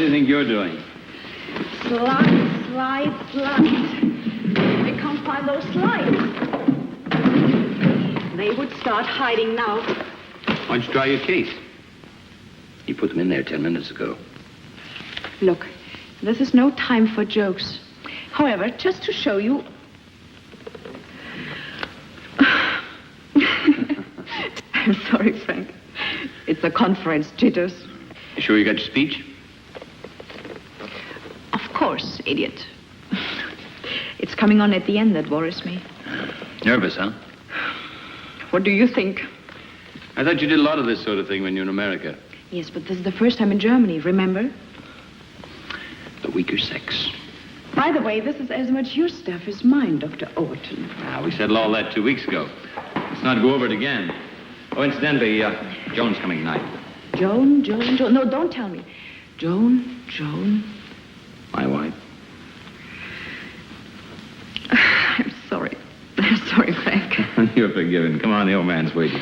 do you think you're doing? Slide, slide, slide. I can't find those slides. They would start hiding now. Why don't you try your case? You put them in there 10 minutes ago. Look, this is no time for jokes. However, just to show you... I'm sorry, Frank. It's the conference jitters. You sure you got your speech? Of course, idiot. It's coming on at the end that worries me. Nervous, huh? What do you think? I thought you did a lot of this sort of thing when you were in America. Yes, but this is the first time in Germany, remember? The weaker sex. By the way, this is as much your stuff as mine, Dr. Overton. We settled all that 2 weeks ago. Let's not go over it again. Oh, incidentally, Joan's coming tonight. Joan? No, don't tell me. Joan. My wife. I'm sorry, Frank. You're forgiven. Come on, the old man's waiting.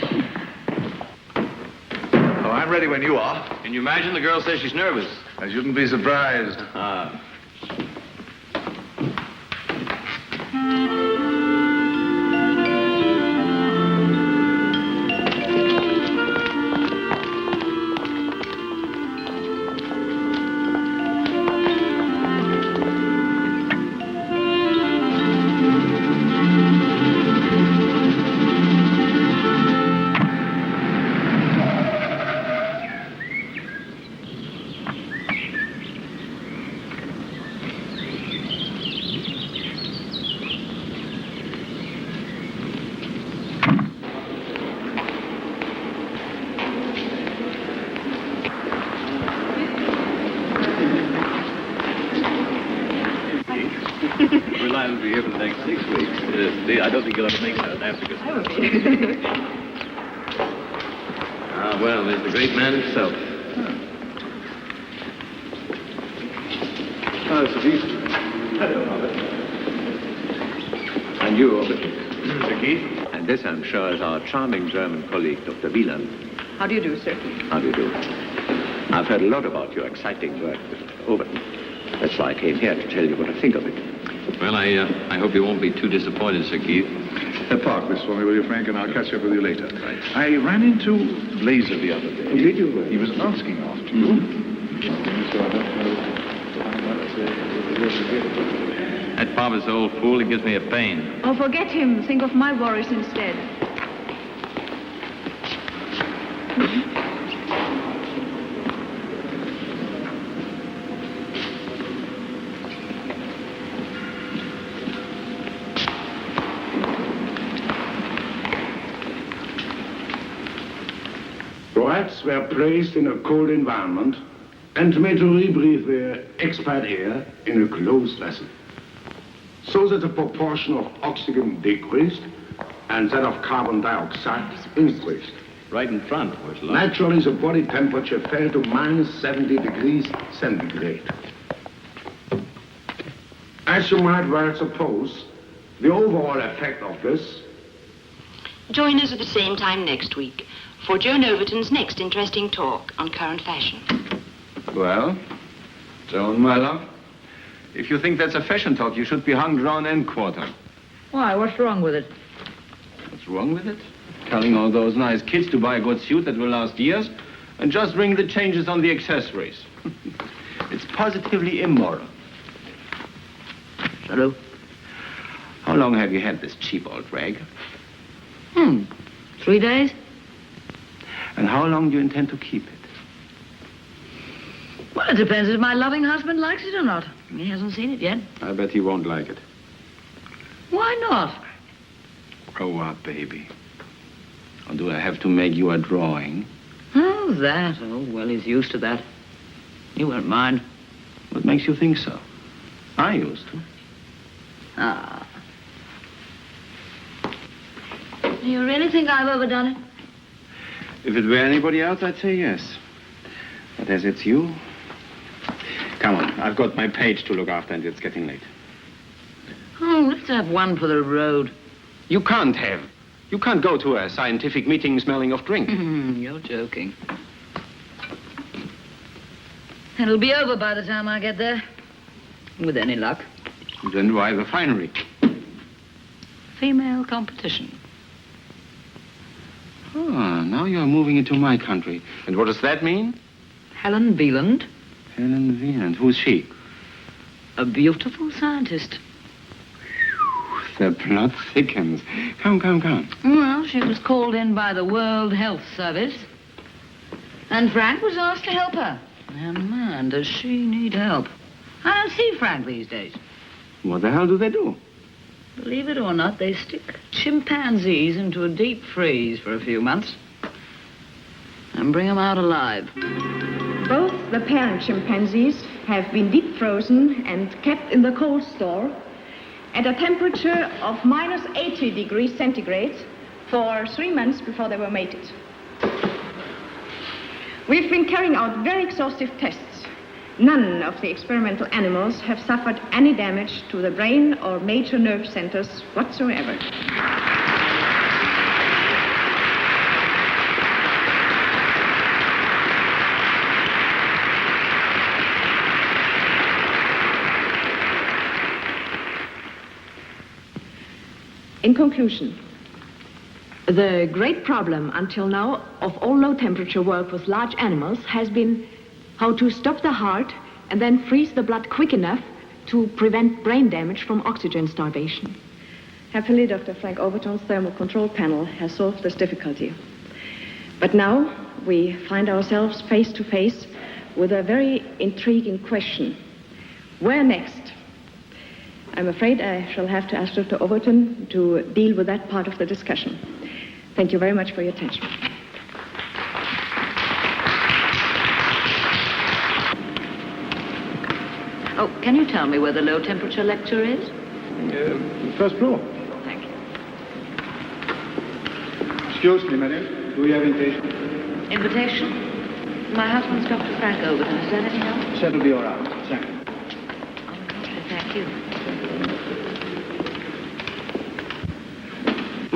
Oh, I'm ready when you are. Can you imagine the girl says she's nervous? I shouldn't be surprised. I'll be here for the next 6 weeks. I don't think you'll ever make that after I will be. Well, there's the great man himself. Oh, Sir Keith. Hello, Robert. And you, Robert. Sir Keith. And this, I'm sure, is our charming German colleague, Dr. Wieland. How do you do, sir? How do you do? I've heard a lot about your exciting work with Overton. That's why I came here to tell you what I think of it. Well, I hope you won't be too disappointed, Sir Keith. Park this for me, will you, Frank, and I'll catch up with you later. Right. I ran into Blazer the other day. Did you? He was asking after you. So I don't know how much it was to get. That Bob is an old fool. He gives me a pain. Oh, forget him. Think of my worries instead. Rats were placed in a cold environment and made to rebreathe their expired air in a closed vessel, so that the proportion of oxygen decreased and that of carbon dioxide increased. Right in front. Naturally, the body temperature fell to minus 70 degrees centigrade. As you might well suppose, the overall effect of this... Join us at the same time next week for Joan Overton's next interesting talk on current fashion. Well, Joan, my love, if you think that's a fashion talk, you should be hung, drawn, and quartered. Why? What's wrong with it? What's wrong with it? Telling all those nice kids to buy a good suit that will last years and just ring the changes on the accessories. It's positively immoral. Hello? How long have you had this cheap old rag? 3 days? And how long do you intend to keep it? Well, it depends if my loving husband likes it or not. He hasn't seen it yet. I bet he won't like it. Why not? Grow up, baby. Or do I have to make you a drawing? Oh, that. Oh, well, he's used to that. You won't mind. What makes you think so? I used to. Ah. Do you really think I've overdone it? If it were anybody else, I'd say yes. But as it's you... Come on, I've got my page to look after and it's getting late. Oh, let's have one for the road. You can't have. You can't go to a scientific meeting smelling of drink. You're joking. It'll be over by the time I get there. With any luck. Then why the finery? Female competition. Oh, now you're moving into my country. And what does that mean? Helen Beeland. Helen Wieland. Who's she? A beautiful scientist. The plot thickens. Come. Well, she was called in by the World Health Service. And Frank was asked to help her. And man, does she need help. I don't see Frank these days. What the hell do they do? Believe it or not, they stick chimpanzees into a deep freeze for a few months. And bring them out alive. Both the parent chimpanzees have been deep frozen and kept in the cold store at a temperature of minus 80 degrees centigrade for 3 months before they were mated. We've been carrying out very exhaustive tests. None of the experimental animals have suffered any damage to the brain or major nerve centers whatsoever. In conclusion, the great problem until now of all low-temperature work with large animals has been how to stop the heart and then freeze the blood quick enough to prevent brain damage from oxygen starvation. Happily, Dr. Frank Overton's thermal control panel has solved this difficulty. But now we find ourselves face to face with a very intriguing question. Where next? I'm afraid I shall have to ask Dr. Overton to deal with that part of the discussion. Thank you very much for your attention. Oh, can you tell me where the low-temperature lecture is? First floor. Thank you. Excuse me, madam. Do you have invitation? Invitation? My husband's Dr. Frank Overton. Is that any help? That'll be all right. Thank you. Okay, thank you.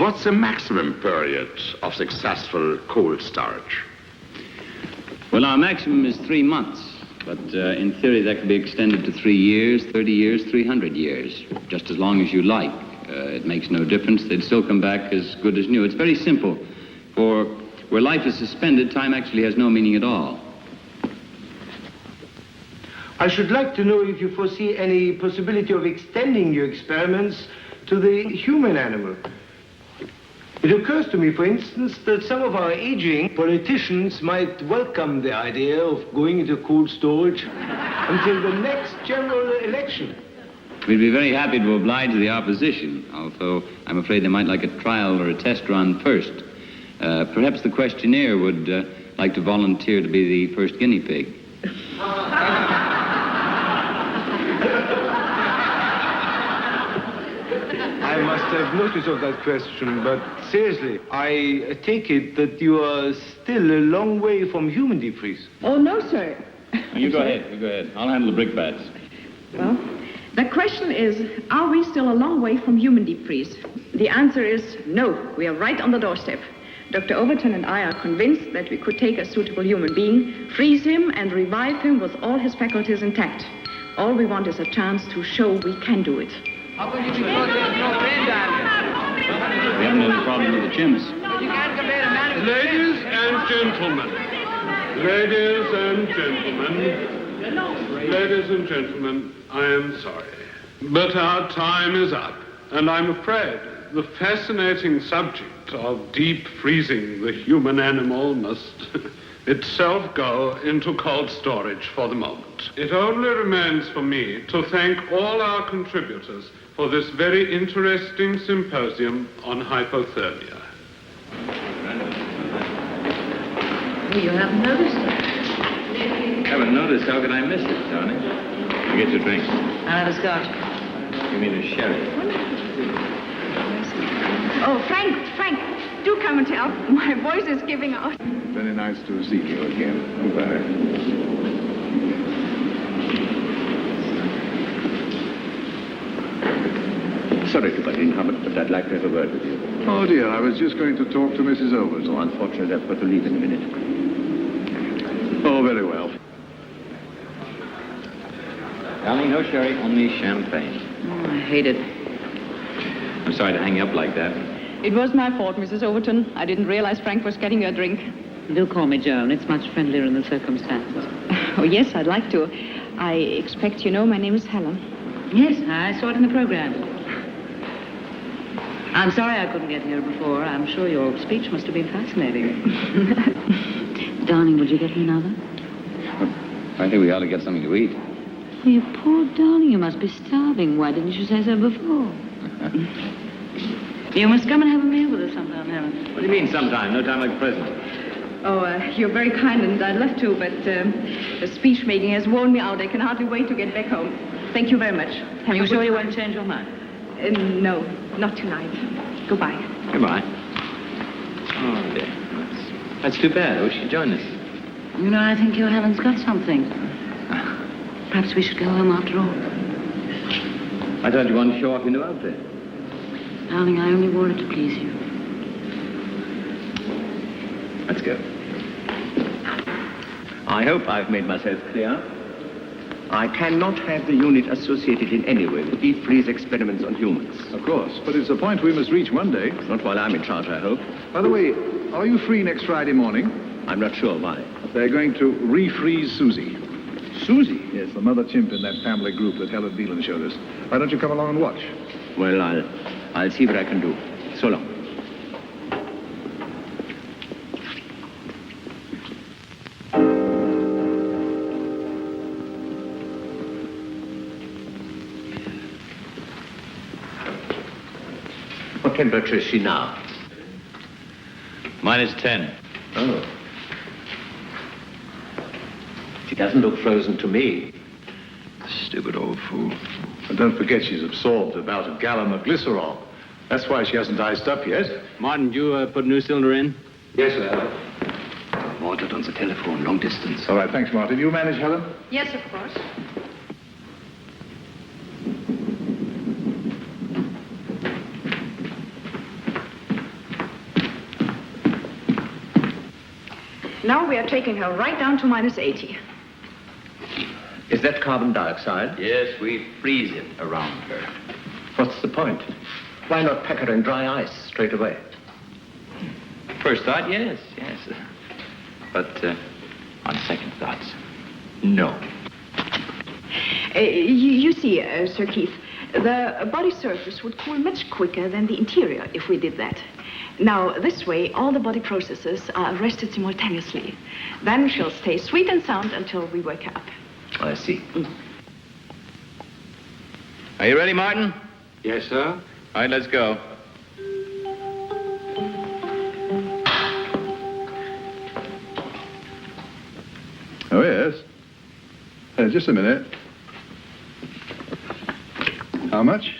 What's the maximum period of successful cold storage? Well, our maximum is 3 months. But in theory, that could be extended to 3 years, 30 years, 300 years, just as long as you like. It makes no difference. They'd still come back as good as new. It's very simple. For where life is suspended, time actually has no meaning at all. I should like to know if you foresee any possibility of extending your experiments to the human animal. It occurs to me, for instance, that some of our aging politicians might welcome the idea of going into cold storage until the next general election. We'd be very happy to oblige the opposition, although I'm afraid they might like a trial or a test run first. Perhaps the questionnaire would like to volunteer to be the first guinea pig. I must have notice of that question, but seriously, I take it that you are still a long way from human deep freeze. Oh, no, sir. You go ahead. I'll handle the brick bats. Well, the question is, are we still a long way from human deep freeze? The answer is no. We are right on the doorstep. Dr. Overton and I are convinced that we could take a suitable human being, freeze him, and revive him with all his faculties intact. All we want is a chance to show we can do it. How come you can put this no brain down here? We haven't any problem with the chimps. You can't compare a man with Ladies and gentlemen, I am sorry, but our time is up, and I'm afraid the fascinating subject of deep freezing the human animal must itself go into cold storage for the moment. It only remains for me to thank all our contributors for this very interesting symposium on hypothermia. Oh, you haven't noticed it. Haven't noticed. How could I miss it, darling? You get your drink. I'll have a scotch. You mean a sherry? Oh, Frank, do come and tell. My voice is giving out. Very nice to see you again. Goodbye. Sorry to butt in, Hubbard, but I'd like to have a word with you. Oh, dear, I was just going to talk to Mrs. Overton. Oh, unfortunately, I've got to leave in a minute. Oh, very well. Darling, no sherry, only champagne. Oh, I hate it. I'm sorry to hang you up like that. It was my fault, Mrs. Overton. I didn't realize Frank was getting you a drink. Do call me Joan. It's much friendlier in the circumstances. Oh, yes, I'd like to. I expect you know my name is Helen. Yes, I saw it in the program. I'm sorry I couldn't get here before. I'm sure your speech must have been fascinating. Darling, would you get me another? I think we ought to get something to eat. Oh, you poor darling, you must be starving. Why didn't you say so before? You must come and have a meal with us sometime, Helen. What do you mean sometime? No time like the present. Oh, you're very kind, and I'd love to, but the speech making has worn me out. I can hardly wait to get back home. Thank you very much. Are you sure you won't change your mind? No, not tonight. Goodbye. Goodbye. Oh, dear. That's too bad. I wish you'd join us. You know, I think your Helen's got something. Perhaps we should go home after all. I thought you wanted to show off your new outfit. Darling, I only wore it to please you. Let's go. I hope I've made myself clear. I cannot have the unit associated in any way with deep freeze experiments on humans. Of course, but it's a point we must reach one day. Not while I'm in charge, I hope. By the way, are you free next Friday morning? I'm not sure why. They're going to refreeze Susie. Susie? Yes, the mother chimp in that family group that Helen Beelan showed us. Why don't you come along and watch? Well, I'll see what I can do. So long. What temperature is she now? -10. Oh. She doesn't look frozen to me. Stupid old fool. And don't forget she's absorbed about a gallon of glycerol. That's why she hasn't iced up yet. Martin, did you put a new cylinder in? Yes, sir. Wanted on the telephone, long distance. All right, thanks, Martin. You manage, Helen? Yes, of course. Now we are taking her right down to -80. Is that carbon dioxide? Yes, we freeze it around her. What's the point? Why not pack her in dry ice straight away? First thought, yes. But on second thoughts, No. You see, Sir Keith, the body surface would cool much quicker than the interior if we did that. Now, this way, all the body processes are arrested simultaneously. Then she'll stay sweet and sound until we wake her up. I see. Are you ready, Martin? Yes, sir. All right, let's go. Oh, yes. Just a minute. How much?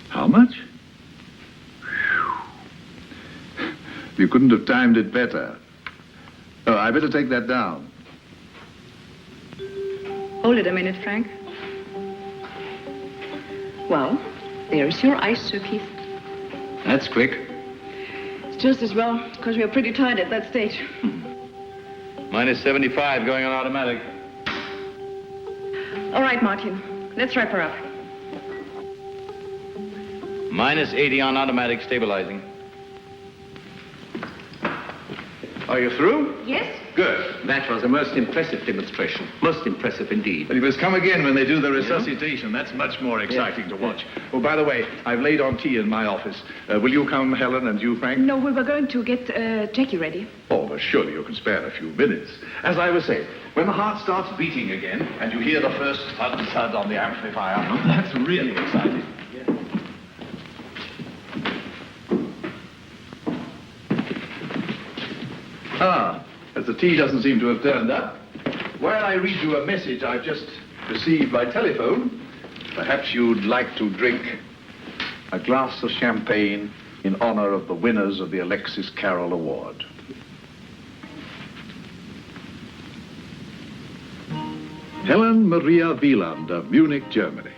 How much? You couldn't have timed it better. Oh, I better take that down. Hold it a minute, Frank. Well, there's your ice, Sir Keith. That's quick. It's just as well, because we are pretty tired at that stage. -75 going on automatic. All right, Martin. Let's wrap her up. -80 on automatic stabilizing. Are you through? Yes? Good. That was a most impressive demonstration. Most impressive indeed. But you must come again when they do the resuscitation. That's much more exciting to watch. Oh, by the way, I've laid on tea in my office. Will you come, Helen, and you, Frank? No, we were going to get Jackie ready. Oh, but surely you can spare a few minutes. As I was saying, when the heart starts beating again and you hear the first thud on the amplifier, that's really exciting. Ah, as the tea doesn't seem to have turned up, while I read you a message I've just received by telephone, perhaps you'd like to drink a glass of champagne in honor of the winners of the Alexis Carrel Award. Helen Maria Wieland of Munich, Germany,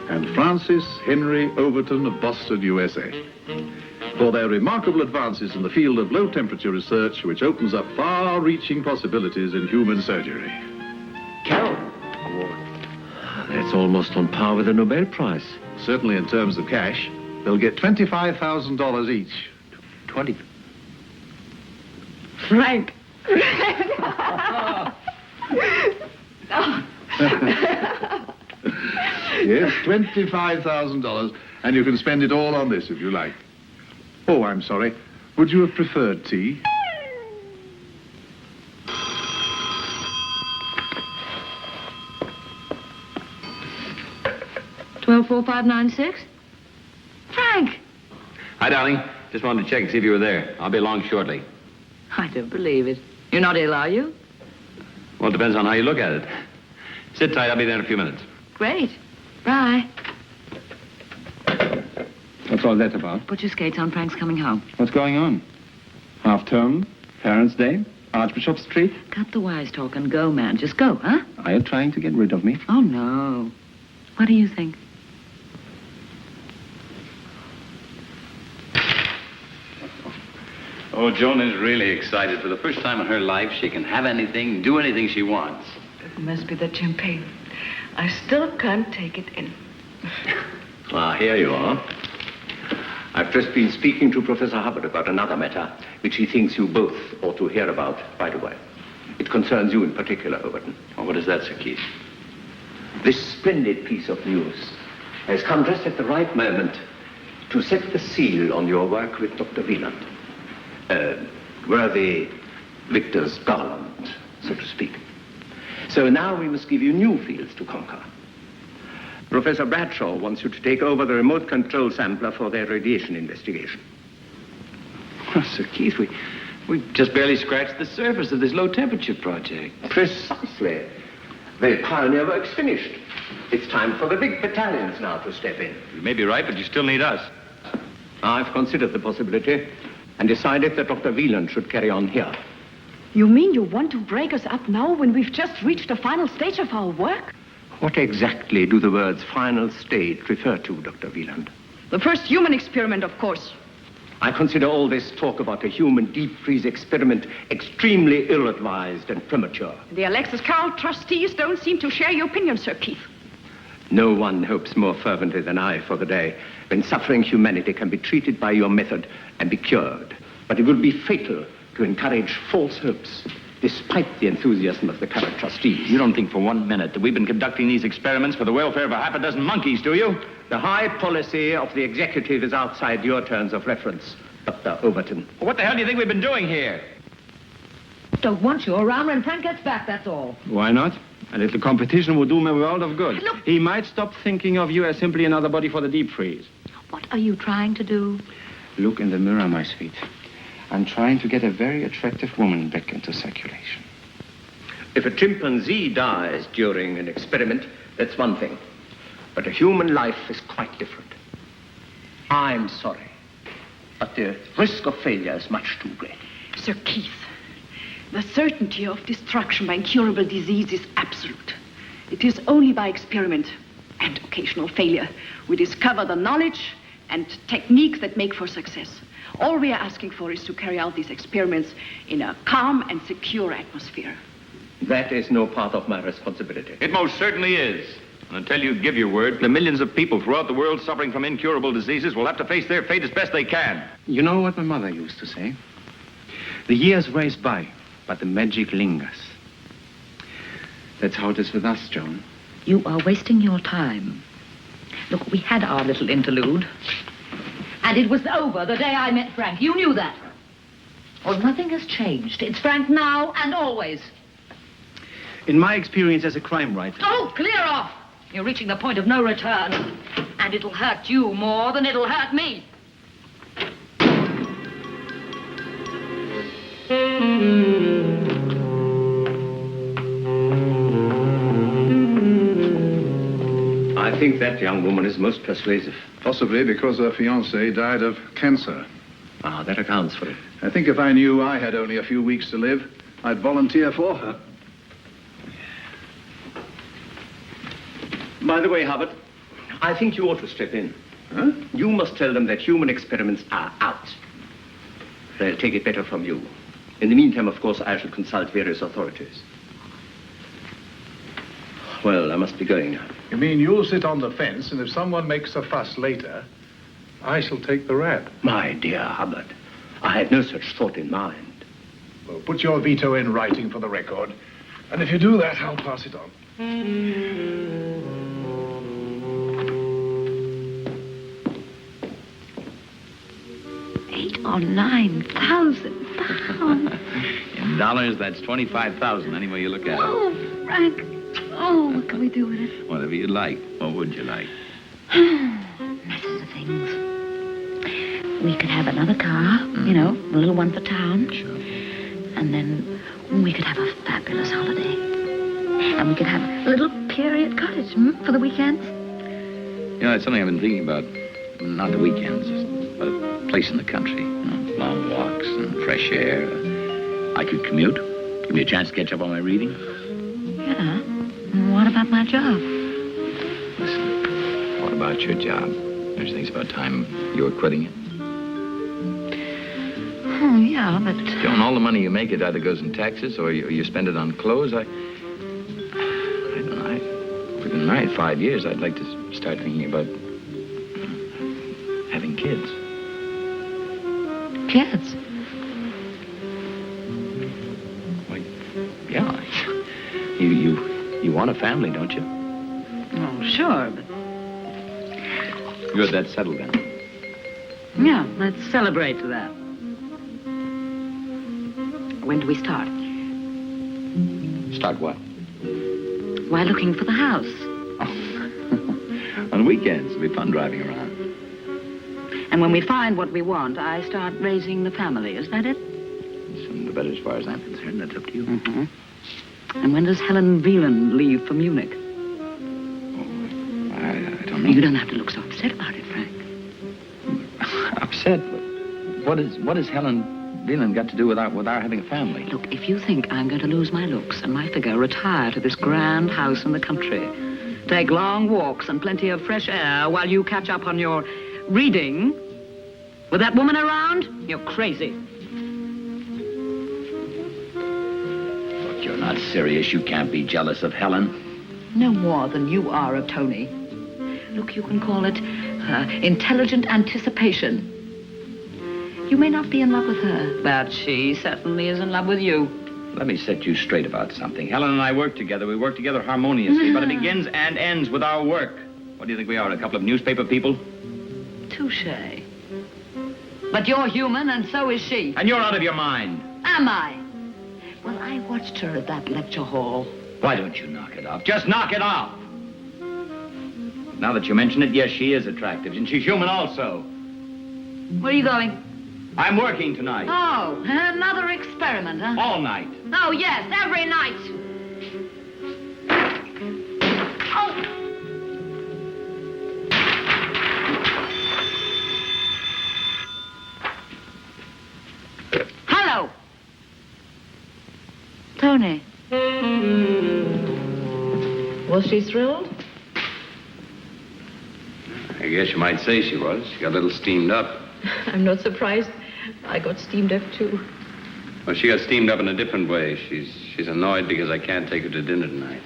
and Francis Henry Overton of Boston, USA, for their remarkable advances in the field of low-temperature research, which opens up far-reaching possibilities in human surgery. Carol, That's almost on par with the Nobel Prize. Certainly in terms of cash. They'll get $25,000 each. 20. Frank. Yes, $25,000, and you can spend it all on this if you like. Oh, I'm sorry. Would you have preferred tea? $12,4596. Frank! Hi, darling. Just wanted to check and see if you were there. I'll be along shortly. I don't believe it. You're not ill, are you? Well, it depends on how you look at it. Sit tight. I'll be there in a few minutes. Great. Bye. What's all that about? Put your skates on. Frank's coming home. What's going on? Half-term? Parents' Day? Archbishop Street? Cut the wise talk and go, man. Just go, huh? Are you trying to get rid of me? Oh, no. What do you think? Oh, Joan is really excited. For the first time in her life, she can have anything, do anything she wants. It must be the champagne. I still can't take it in. Ah, here you are. I've just been speaking to Professor Hubbard about another matter, which he thinks you both ought to hear about right away. It concerns you in particular, Overton. Oh, what is that, Sir Keith? This splendid piece of news has come just at the right moment to set the seal on your work with Dr. Wieland. Worthy Victor's garland, so to speak. So now we must give you new fields to conquer. Professor Bradshaw wants you to take over the remote control sampler for their radiation investigation. Well, Sir Keith, we've just barely scratched the surface of this low-temperature project. Precisely. The pioneer work's finished. It's time for the big battalions now to step in. You may be right, but you still need us. I've considered the possibility and decided that Dr. Wieland should carry on here. You mean you want to break us up now when we've just reached the final stage of our work? What exactly do the words final stage refer to, Dr. Wieland? The first human experiment, of course. I consider all this talk about a human deep freeze experiment extremely ill-advised and premature. The Alexis Carroll trustees don't seem to share your opinion, Sir Keith. No one hopes more fervently than I for the day when suffering humanity can be treated by your method and be cured. But it would be fatal to encourage false hopes, despite the enthusiasm of the current trustees. You don't think for 1 minute that we've been conducting these experiments for the welfare of a half a dozen monkeys, do you? The high policy of the executive is outside your terms of reference, Dr. Overton. Well, what the hell do you think we've been doing here? Don't want you around when Frank gets back, that's all. Why not? A little competition would do him a world of good. Look. He might stop thinking of you as simply another body for the deep freeze. What are you trying to do? Look in the mirror, my sweet. I'm trying to get a very attractive woman back into circulation. If a chimpanzee dies during an experiment, that's one thing. But a human life is quite different. I'm sorry, but the risk of failure is much too great. Sir Keith, the certainty of destruction by incurable disease is absolute. It is only by experiment and occasional failure we discover the knowledge and techniques that make for success. All we are asking for is to carry out these experiments in a calm and secure atmosphere. That is no part of my responsibility. It most certainly is. And until you give your word, the millions of people throughout the world suffering from incurable diseases will have to face their fate as best they can. You know what my mother used to say? The years race by, but the magic lingers. That's how it is with us, Joan. You are wasting your time. Look, we had our little interlude. And it was over the day I met Frank. You knew that. Well, nothing has changed. It's Frank now and always. In my experience as a crime writer... Oh, clear off! You're reaching the point of no return. And it'll hurt you more than it'll hurt me. I think that young woman is most persuasive. Possibly because her fiancé died of cancer. Ah, that accounts for it. I think if I knew I had only a few weeks to live, I'd volunteer for her. By the way, Hubbard, I think you ought to step in. Huh? You must tell them that human experiments are out. They'll take it better from you. In the meantime, of course, I shall consult various authorities. Well, I must be going now. You mean you'll sit on the fence, and if someone makes a fuss later, I shall take the rap? My dear Hubbard, I had no such thought in mind. Well, put your veto in writing for the record. And if you do that, I'll pass it on. 8,000 or 9,000 pounds. In dollars, that's 25,000, any way you look at it. Oh, Frank. Oh, what can we do with it? Whatever you'd like. What would you like? Masses of things. We could have another car, you know, a little one for town. Sure. And then we could have a fabulous holiday. And we could have a little period cottage for the weekends. You know, it's something I've been thinking about. Not the weekends, but a place in the country. You know, long walks and fresh air. I could commute. Give me a chance to catch up on my reading. Yeah. And what about my job? Listen, what about your job? Don't you think it's about time you were quitting it? Oh, yeah, but... Joan, all the money you make, it either goes in taxes or you spend it on clothes. I don't know. We've been married 5 years. I'd like to start thinking about having kids. Kids? Well, yeah. You want a family, don't you? Oh, sure, but... Good, that's settled then. Yeah, let's celebrate that. When do we start? Start what? Why, looking for the house. On weekends, it'll be fun driving around. And when we find what we want, I start raising the family. Is that it? Sooner the better as far as I'm concerned. That's up to you. Mm-hmm. And when does Helen Wieland leave for Munich? Oh, I don't know. You don't have to look so upset about it, Frank. Upset? What has Helen Wieland got to do with our having a family? Look, if you think I'm going to lose my looks and my figure, retire to this grand house in the country, take long walks and plenty of fresh air while you catch up on your reading, with that woman around, you're crazy. Look, you're not serious. You can't be jealous of Helen. No more than you are of Tony. Look, you can call it intelligent anticipation. You may not be in love with her, but she certainly is in love with you. Let me set you straight about something. Helen and I work together. We work together harmoniously, but it begins and ends with our work. What do you think we are, a couple of newspaper people? Touché. But you're human, and so is she. And you're out of your mind. Am I? Well, I watched her at that lecture hall. Why don't you knock it off? Just knock it off. Now that you mention it, yes, she is attractive, and she's human also. Where are you going? I'm working tonight. Oh, another experiment, huh? All night. Oh, yes, every night. Oh. Hello. Tony. Was she thrilled? I guess you might say she was. She got a little steamed up. I'm not surprised. I got steamed up, too. Well, she got steamed up in a different way. She's annoyed because I can't take her to dinner tonight.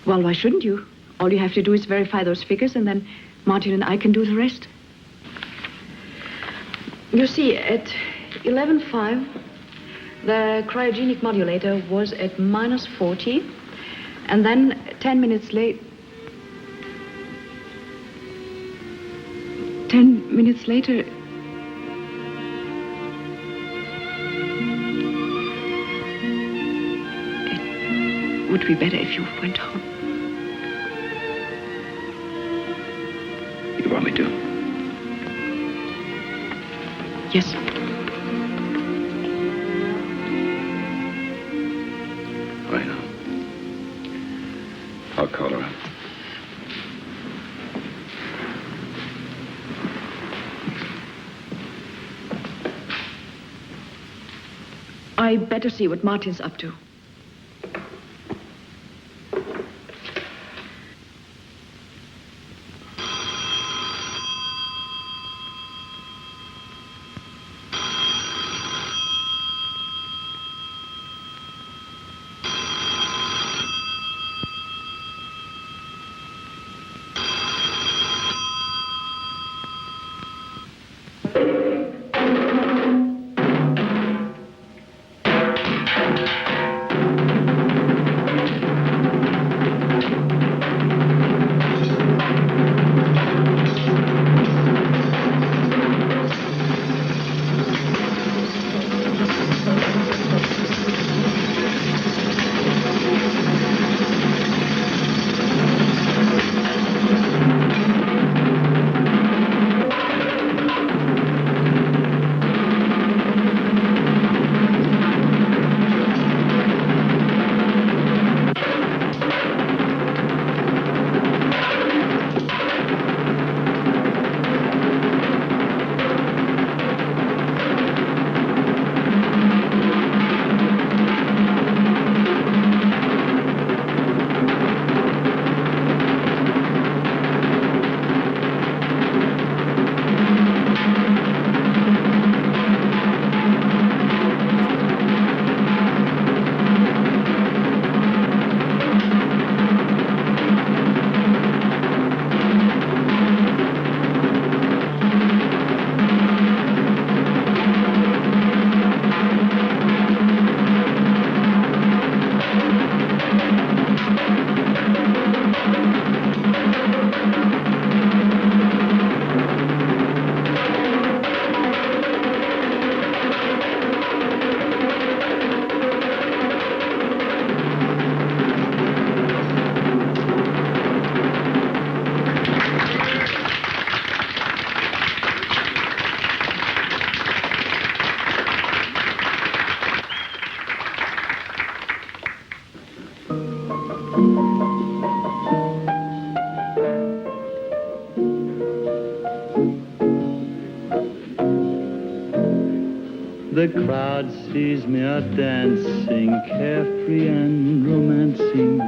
Well, why shouldn't you? All you have to do is verify those figures, and then Martin and I can do the rest. You see, at 11:05, the cryogenic modulator was at -40, and then 10 minutes late... 10 minutes later... It would be better if you went home. You want me to? Yes. Right now. I'll call her up. I better see what Martin's up to. the crowd sees me out dancing, carefree and romancing,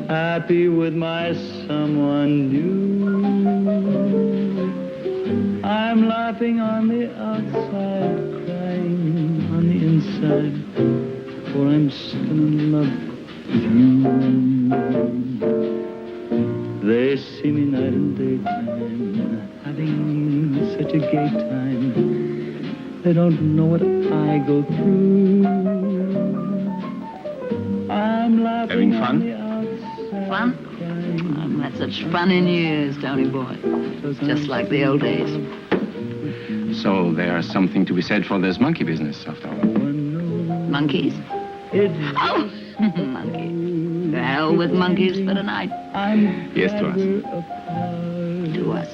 happy with my someone new. I'm laughing on the outside, crying on the inside, for I'm still in love with you. They see me night and daytime, having such a gay time. They don't know what I go through. I'm laughing. Having fun? On the outside, Fun? I've had such fun in years, Tony boy. Just like the old days. So there's something to be said for this monkey business, after all. Monkeys? Oh, monkeys. To hell with monkeys for tonight. Yes, to us. To us.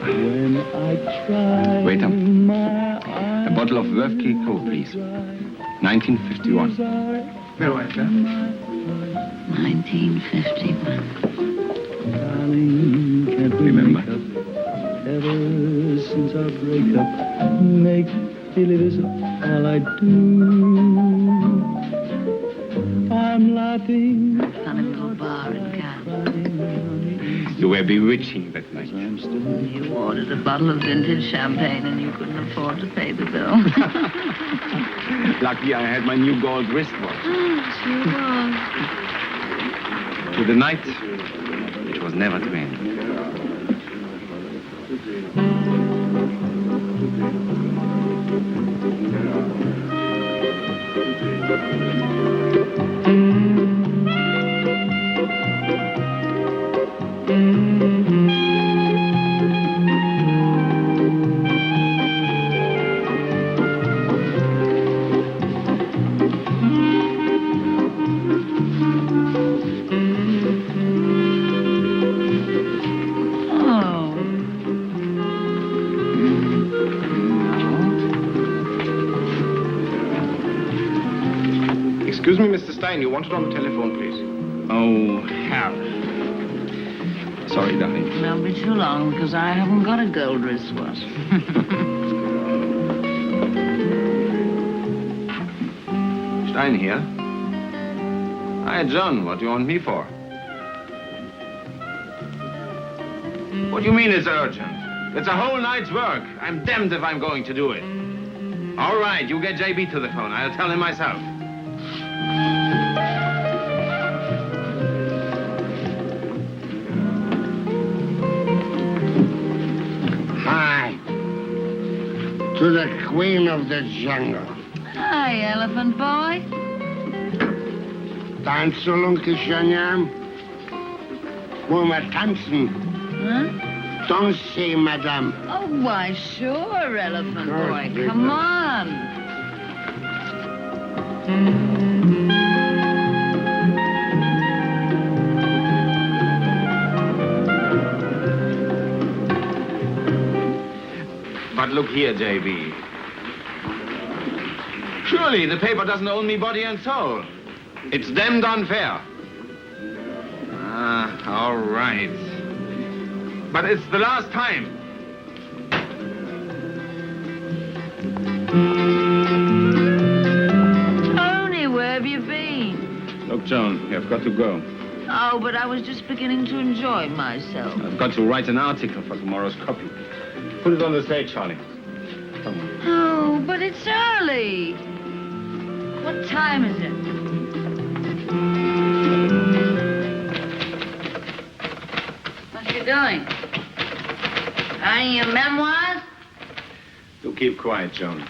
When I try Waiter. my A bottle of Wolfgang Lukschy, please. 1951. Very well, sir. 1951. darling, can't we Remember? make up? Ever since our breakup, make believe is all I do. I'm laughing. Funny little bar in Cannes. You were bewitching that night. You ordered a bottle of vintage champagne and you couldn't afford to pay the bill. Lucky I had my new gold wristwatch. Sure was. To the night, which was never to end. Excuse me, Mr. Stein, you wanted on the telephone, please. Oh, hell. Sorry, darling. Won't be too long because I haven't got a gold wristwatch. Stein here. Hi, John. What do you want me for? What do you mean it's urgent? It's a whole night's work. I'm damned if I'm going to do it. All right, you get JB to the phone. I'll tell him myself. Hi. To the Queen of the Jungle. Hi, elephant boy. Tanzen, Kishanyam. Wollen wir tanzen? Huh? Danser, Madame. Oh, why, sure, elephant Sure, boy. Victor. Come on. But look here, JB. Surely the paper doesn't own me body and soul. It's damned unfair. Ah, all right. But it's the last time. Tony, where have you been? Look, Joan, you've got to go. Oh, but I was just beginning to enjoy myself. I've got to write an article for tomorrow's copy. Put it on the stage, Charlie. Come on. Oh, but it's early. What time is it? What you doing? Writing your memoirs? Do keep quiet, Joan.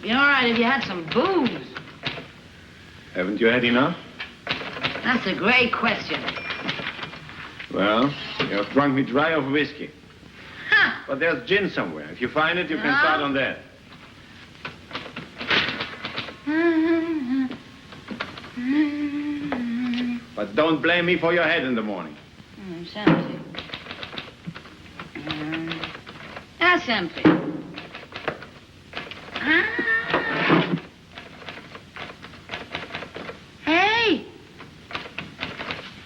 Be all right if you had some booze. Haven't you had enough? That's a great question. Well, you have drunk me dry of whiskey. Ha! But there's gin somewhere. If you find it, you can start on that. But don't blame me for your head in the morning. It's empty. That's empty. Hey!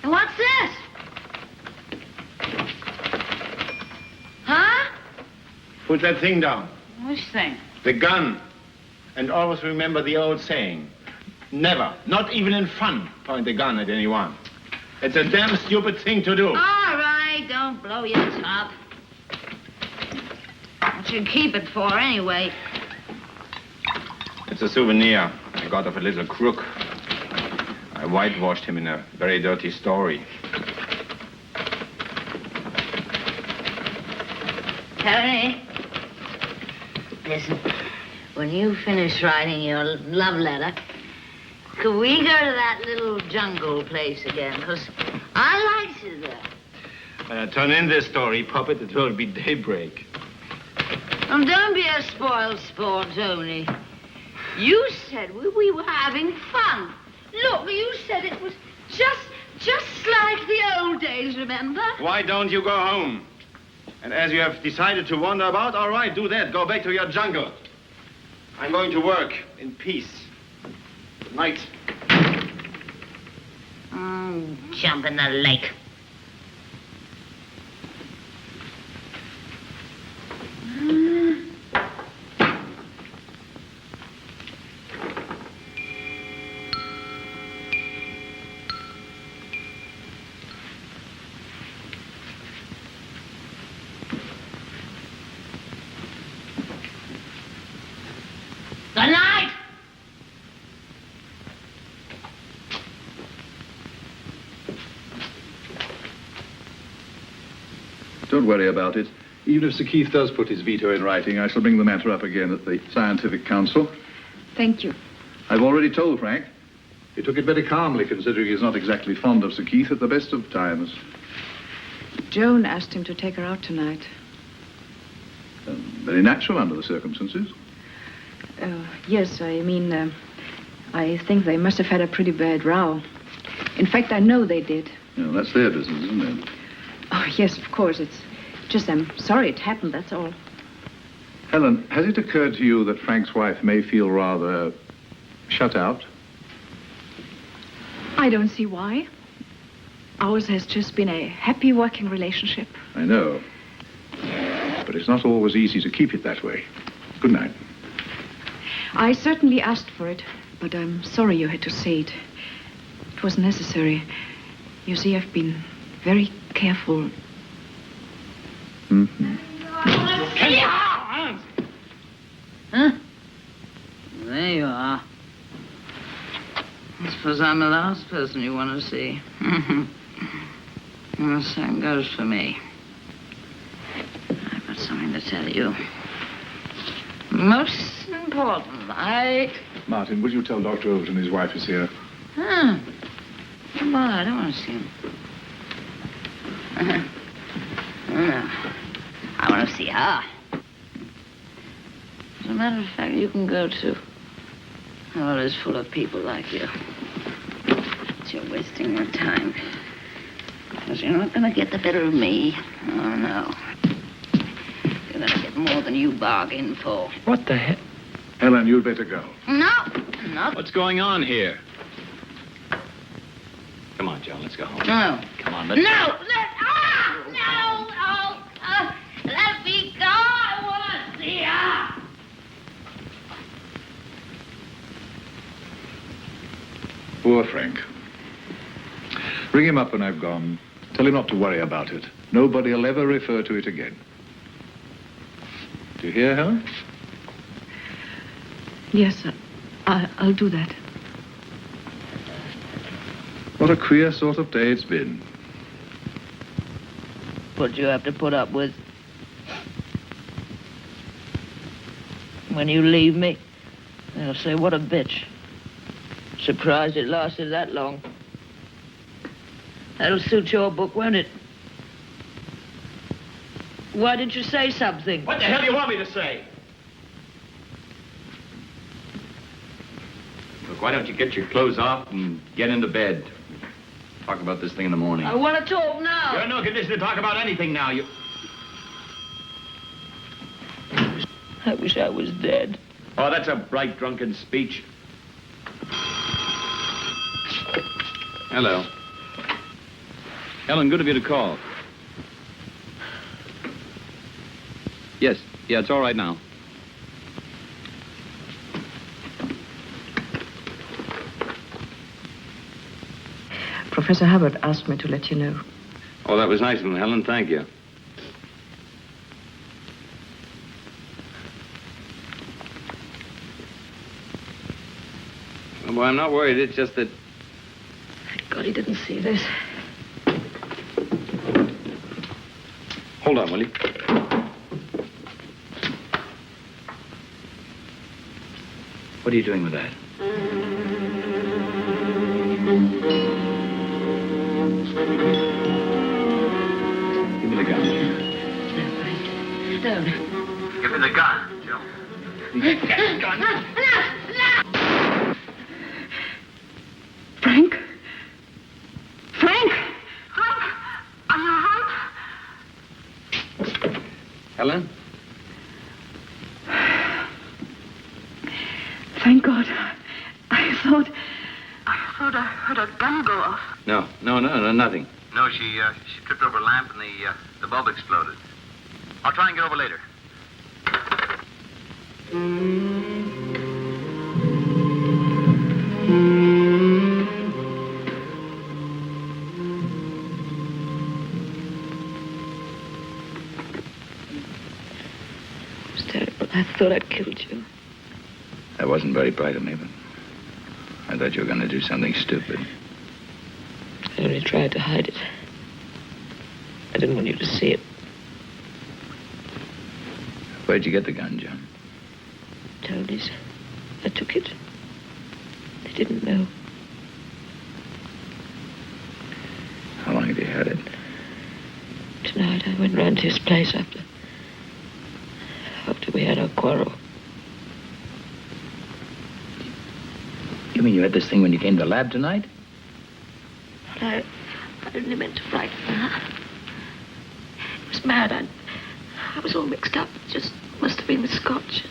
What's this? Huh? Put that thing down. Which thing? The gun. And always remember the old saying. Never, not even in fun, point the gun at anyone. It's a damn stupid thing to do. All right, don't blow your top. What you keep it for, anyway? It's a souvenir I got of a little crook. I whitewashed him in a very dirty story. Tony, listen. When you finish writing your love letter, could we go to that little jungle place again? Because I liked it there. Turn in this story, Puppet. It will be daybreak. Don't be a spoiled sport, Tony. You said we were having fun. Look, you said it was just like the old days, remember? Why don't you go home? And as you have decided to wander about, all right, do that. Go back to your jungle. I'm going to work in peace. Good night. Jump in the lake. Good night! Don't worry about it. Even if Sir Keith does put his veto in writing, I shall bring the matter up again at the Scientific Council. Thank you. I've already told Frank. He took it very calmly, considering he's not exactly fond of Sir Keith at the best of times. Joan asked him to take her out tonight. Very natural under the circumstances. Yes, I mean, I think they must have had a pretty bad row. In fact, I know they did. Yeah, that's their business, isn't it? Oh, yes, of course. It's just I'm sorry it happened, that's all. Helen, has it occurred to you that Frank's wife may feel rather shut out? I don't see why. Ours has just been a happy working relationship. I know. But it's not always easy to keep it that way. Good night. I certainly asked for it, but I'm sorry you had to say it. It was necessary. You see, I've been very careful. Mm-hmm. Huh? There you are. I suppose I'm the last person you want to see. Well, the same goes for me. I've got something to tell you. Most important, Martin, would you tell Dr. Overton his wife is here? Huh. Come on, I don't want to see him. No. I want to see her. As a matter of fact, you can go too. The world is full of people like you. But you're wasting your time. Because you're not going to get the better of me. Oh, no. You're going to get more than you bargained for. What the heck? Helen, you'd better go. No, no. What's going on here? Come on, Joan, let's go home. No. Come on, let's No! go. Let me go! I want to see her! Poor Frank. Ring him up when I've gone. Tell him not to worry about it. Nobody will ever refer to it again. Do you hear, Helen? Yes, I'll do that. What a queer sort of day it's been. What you have to put up with when you leave me, they'll say, what a bitch. Surprised it lasted that long. That'll suit your book, won't it? Why didn't you say something? What the hell do you want me to say? Look, why don't you get your clothes off and get into bed? Talk about this thing in the morning. I want to talk now. You're in no condition to talk about anything now. I wish I was dead. Oh, that's a bright, drunken speech. Hello. Helen, good of you to call. Yes. Yeah, it's all right now. Professor Hubbard asked me to let you know. Oh, that was nice of him, Helen. Thank you. Well, I'm not worried. It's just that... Thank God he didn't see this. Hold on, will you? What are you doing with that? Give me the gun. Don't. Give me the gun, Joe. Gun. Frank? Frank? Are you hurt? Helen? Thank God. I thought I heard a gun go off. No, nothing. No, she tripped over a lamp and the bulb exploded. I'll try and get over later. It was terrible. I thought I'd killed you. That wasn't very bright of me, but I thought you were going to do something stupid. I only tried to hide it. I didn't want you to see it. Where'd you get the gun, John? Tony's. I took it. They didn't know. How long have you had it? Tonight I went round to his place after we had our quarrel. You mean you had this thing when you came to the lab tonight? I only meant to frighten her. It was mad. I was all mixed up. It just must have been the scotch.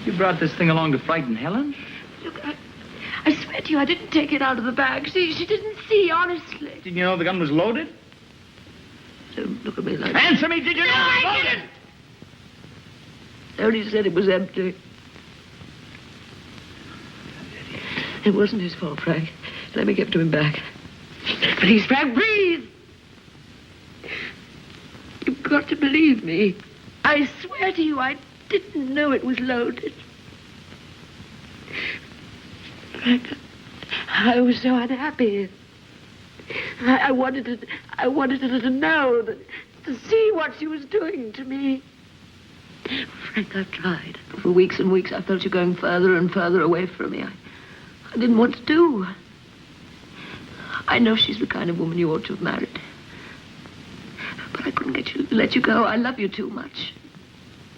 You brought this thing along to frighten Helen? Look, I swear to you, I didn't take it out of the bag. She didn't see, honestly. Didn't you know the gun was loaded? Don't look at me like that. Answer me, did you know it was loaded? Tony said it was empty. It wasn't his fault, Frank. Let me give it to him back. Please, Frank, breathe! You've got to believe me. I swear to you, I didn't know it was loaded. Frank, I was so unhappy. I wanted her to know, to see what she was doing to me. Frank, I've tried. For weeks and weeks, I felt you going further and further away from me. I didn't want to do. I know she's the kind of woman you ought to have married. But I couldn't let you go. I love you too much.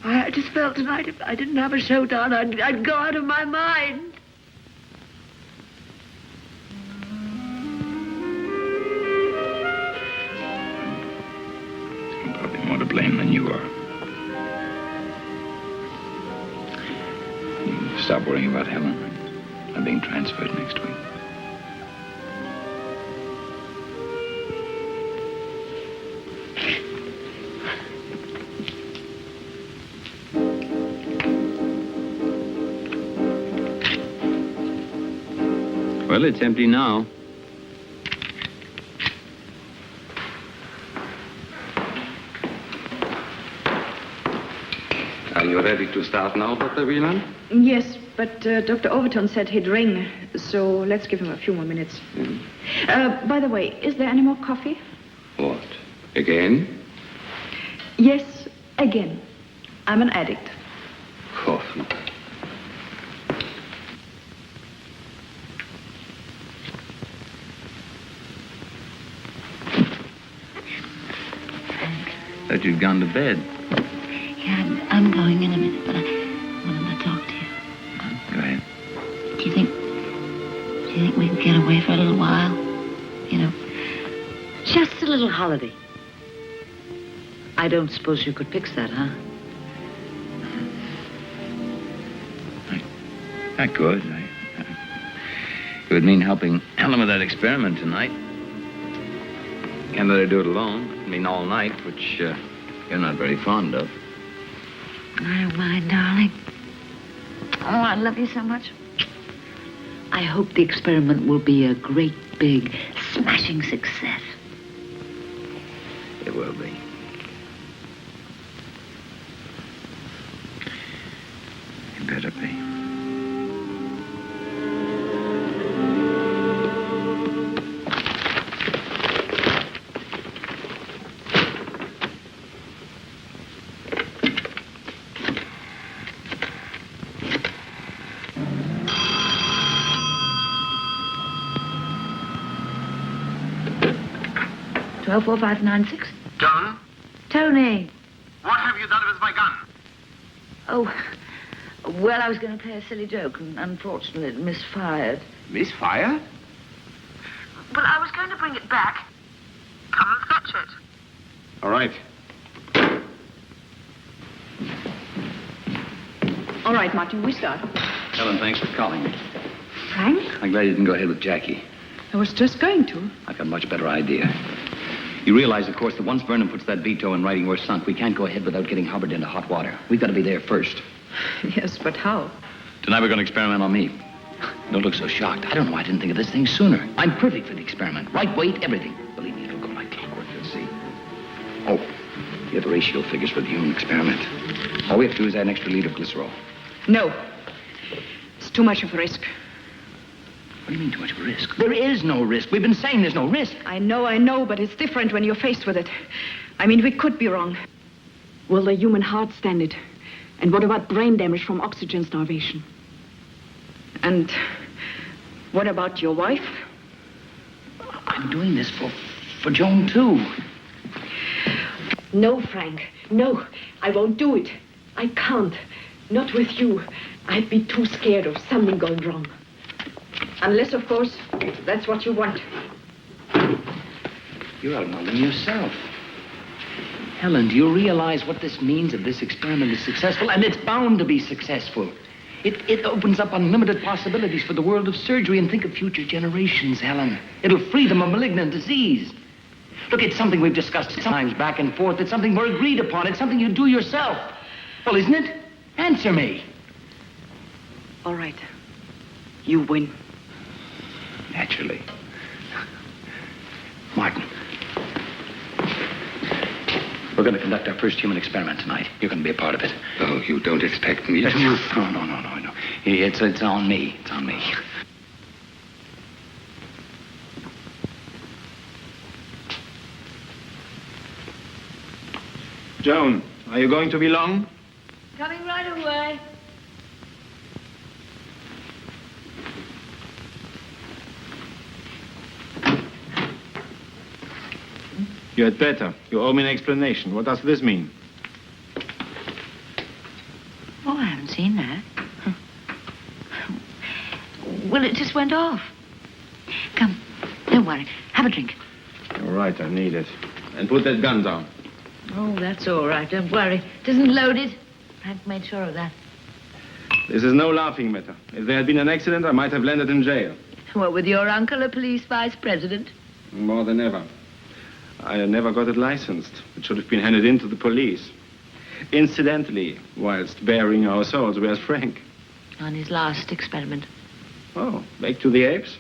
I just felt tonight if I didn't have a showdown, I'd go out of my mind. I'm probably more to blame than you are. You stop worrying about Helen. I'm being transferred next week. Well, it's empty now. Are you ready to start now, Dr. Wieland? Yes, but Dr. Overton said he'd ring, so let's give him a few more minutes. By the way, is there any more coffee? What? Again? Yes, again. I'm an addict. Coffee. Thought you'd gone to bed. Yeah, I'm going in a minute, but I wanted to talk to you. Go ahead. Do you think we can get away for a little while? You know, just a little holiday. I don't suppose you could fix that, huh? I could. It would mean helping Helen with that experiment tonight. Can't let her do it alone. I mean, all night, which you're not very fond of. I don't mind, darling. Oh, I love you so much. I hope the experiment will be a great, big, smashing success. It will be. It better be. Twelve 4596. John, Tony. what have you done with my gun? Oh, well, I was going to play a silly joke, and unfortunately it misfired. Misfire? Well, I was going to bring it back. Come and fetch it. All right. All right, Martin, we start. Helen, thanks for calling me. Frank? I'm glad you didn't go ahead with Jackie. I was just going to. I've got a much better idea. You realize, of course, that once Vernon puts that veto in writing, we're sunk. We can't go ahead without getting Hubbard into hot water. We've got to be there first. Yes, but how? Tonight we're going to experiment on me. Don't look so shocked. I don't know why I didn't think of this thing sooner. I'm perfect for the experiment. Right weight, everything. Believe me, it'll go like clockwork, you'll see. Oh, you have the ratio figures for the human experiment. All we have to do is add an extra liter of glycerol. No. It's too much of a risk. What do you mean, too much of a risk? There is no risk. We've been saying there's no risk. I know, but it's different when you're faced with it. I mean, we could be wrong. Will the human heart stand it? And what about brain damage from oxygen starvation? And what about your wife? I'm doing this for Joan, too. No, Frank. No, I won't do it. I can't. Not with you. I'd be too scared of something going wrong. Unless, of course, that's what you want. You're outnumbering yourself. Helen, do you realize what this means if this experiment is successful? And it's bound to be successful. It opens up unlimited possibilities for the world of surgery. And think of future generations, Helen. It'll free them of malignant disease. Look, it's something we've discussed sometimes back and forth. It's something we're agreed upon. It's something you do yourself. Well, isn't it? Answer me. All right. You win. Naturally. Martin. We're going to conduct our first human experiment tonight. You're going to be a part of it. Oh, you don't expect me to? No. It's on me. It's on me. Joan, are you going to be long? Coming right away. You had better. You owe me an explanation. What does this mean? Oh, I haven't seen that. Well, it just went off. Come, don't worry. Have a drink. All right, I need it. And put that gun down. Oh, that's all right. Don't worry. It isn't loaded. I've made sure of that. This is no laughing matter. If there had been an accident, I might have landed in jail. Well, with your uncle a police vice president? More than ever. I never got it licensed. It should have been handed in to the police. Incidentally, whilst bearing our souls, where's Frank? On his last experiment. Oh, back to the apes?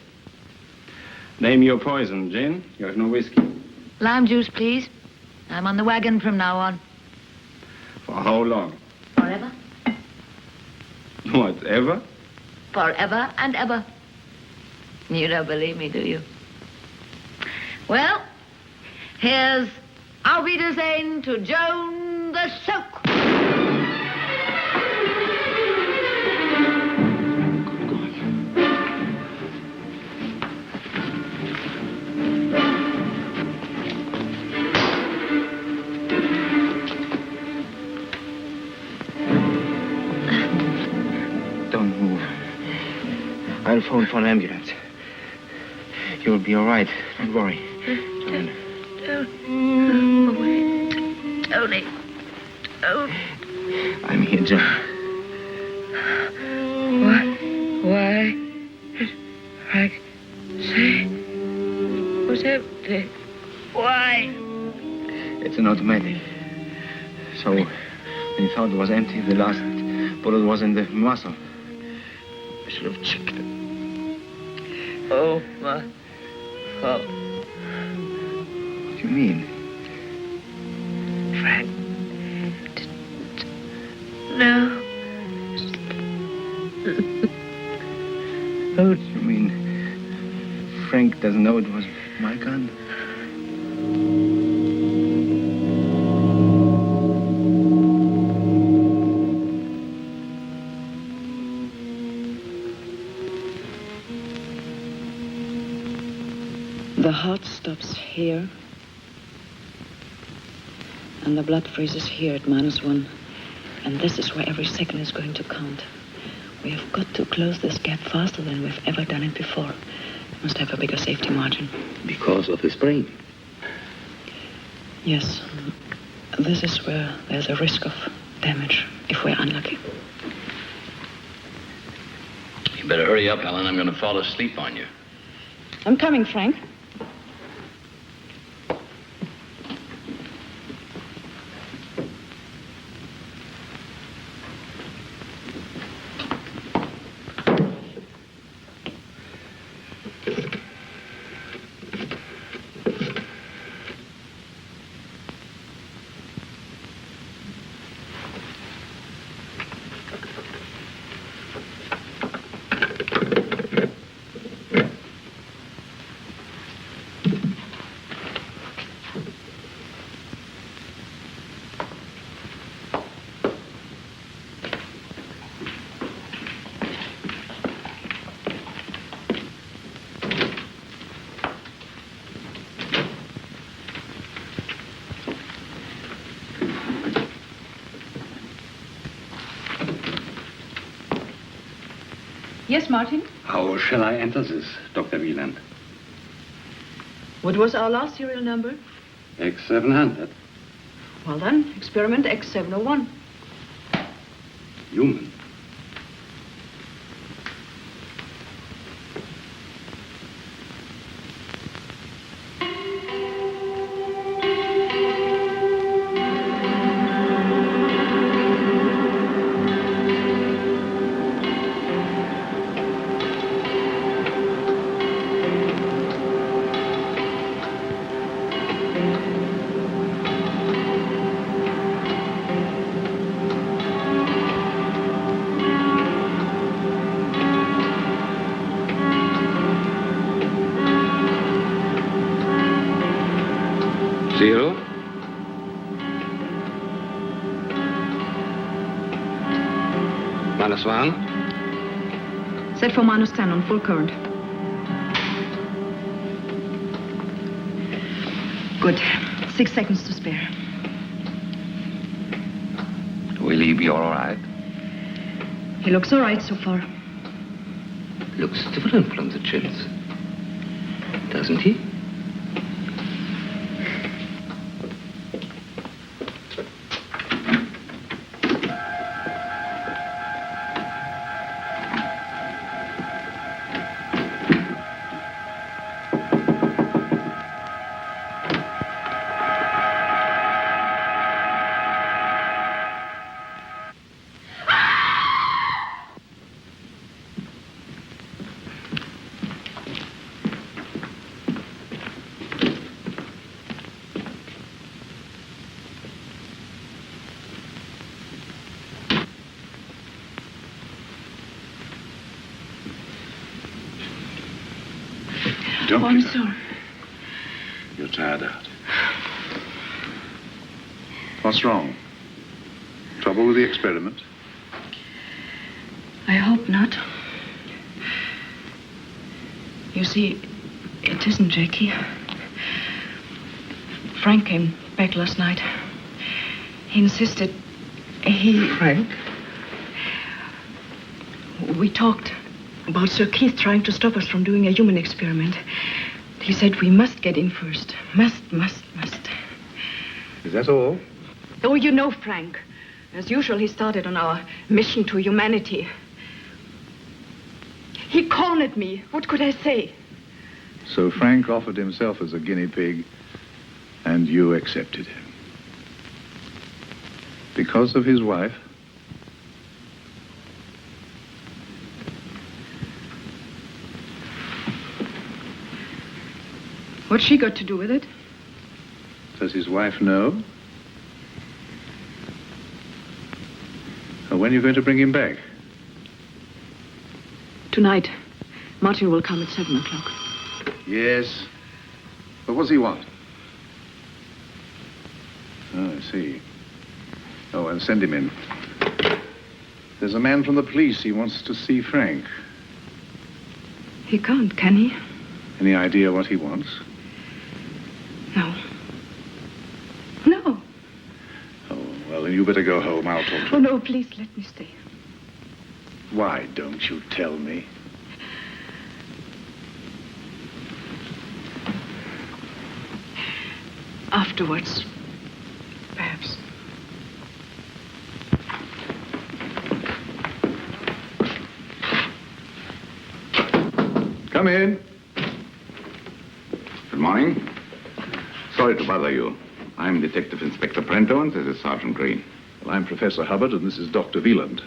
Name your poison, Jane. You have no whiskey. Lime juice, please. I'm on the wagon from now on. For how long? Forever. Whatever? Forever and ever. You don't believe me, do you? Well, here's Auf Wiedersehen to Joan the Soak. Don't move. I'll phone for an ambulance. You'll be all right. Don't worry. Don't. Oh, wait. Tony. Oh. I'm here, John. Why did Frank say it was empty? Why? It's an automatic. So, when he thought it was empty, the last bullet was in the muscle. I should have checked it. Oh, my fault. What do you mean? Frank. No. Oh, you mean Frank doesn't know it was my gun? The heart stops here, and the blood freezes here at -1. And this is where every second is going to count. We have got to close this gap faster than we've ever done it before. We must have a bigger safety margin. Because of the sprain? Yes. This is where there's a risk of damage if we're unlucky. You better hurry up, Helen. I'm going to fall asleep on you. I'm coming, Frank. Yes, Martin? How shall I enter this, Dr. Wieland? What was our last serial number? X700. Well then, experiment X701. Human. Zero. -1. Set for -10 on full current. Good. 6 seconds to spare. Will he be all right? He looks all right so far. Looks different from the chills, doesn't he? Don't I'm get up. sorry. You're tired out. What's wrong? Trouble with the experiment? I hope not. You see, it isn't Jackie. Frank came back last night. He insisted Frank? We talked about Sir Keith trying to stop us from doing a human experiment. He said we must get in first. Must. Is that all? Oh, you know Frank. As usual, he started on our mission to humanity. He cornered me. What could I say? So Frank offered himself as a guinea pig, and you accepted him. Because of his wife? What's she got to do with it? Does his wife know? When are you going to bring him back? Tonight. Martin will come at 7 o'clock. Yes. But what does he want? Oh, I see. Oh, well, send him in. There's a man from the police. He wants to see Frank. He can't, can he? Any idea what he wants? No. No. Oh, well, then you better go home. I'll talk to him. Oh, no, please let me stay. Why don't you tell me? Afterwards, perhaps. Come in. Good morning. Sorry to bother you. I'm Detective Inspector Brento, and this is Sergeant Green. Well, I'm Professor Hubbard, and this is Dr. Wieland.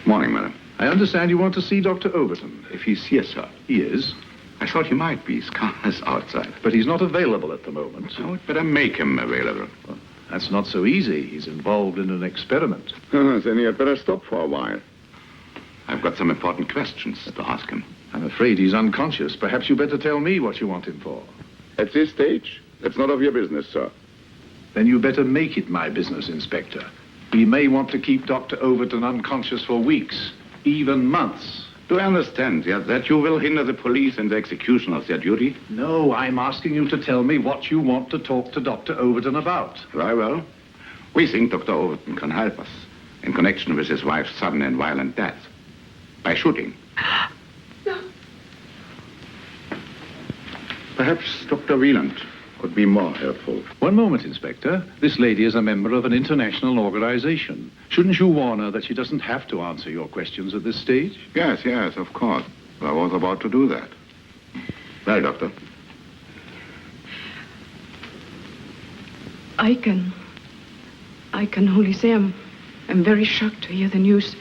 Morning, madam. I understand you want to see Dr. Overton. If he's here, sir. He is. I thought he might be. His car is outside. But he's not available at the moment. Oh, we'd better make him available. Well, that's not so easy. He's involved in an experiment. Then he had better stop for a while. I've got some important questions to ask him. I'm afraid he's unconscious. Perhaps you better tell me what you want him for. At this stage, that's none of your business, sir. Then you better make it my business, Inspector. We may want to keep Dr. Overton unconscious for weeks, even months. Do I understand, yeah, that you will hinder the police in the execution of their duty? No, I'm asking you to tell me what you want to talk to Dr. Overton about. Very well. We think Dr. Overton can help us in connection with his wife's sudden and violent death. By shooting. No. Perhaps Dr. Wieland could be more helpful. One moment, Inspector. This lady is a member of an international organization. Shouldn't you warn her that she doesn't have to answer your questions at this stage? Yes, of course. I was about to do that. Well, Doctor. I can only say I'm very shocked to hear the news.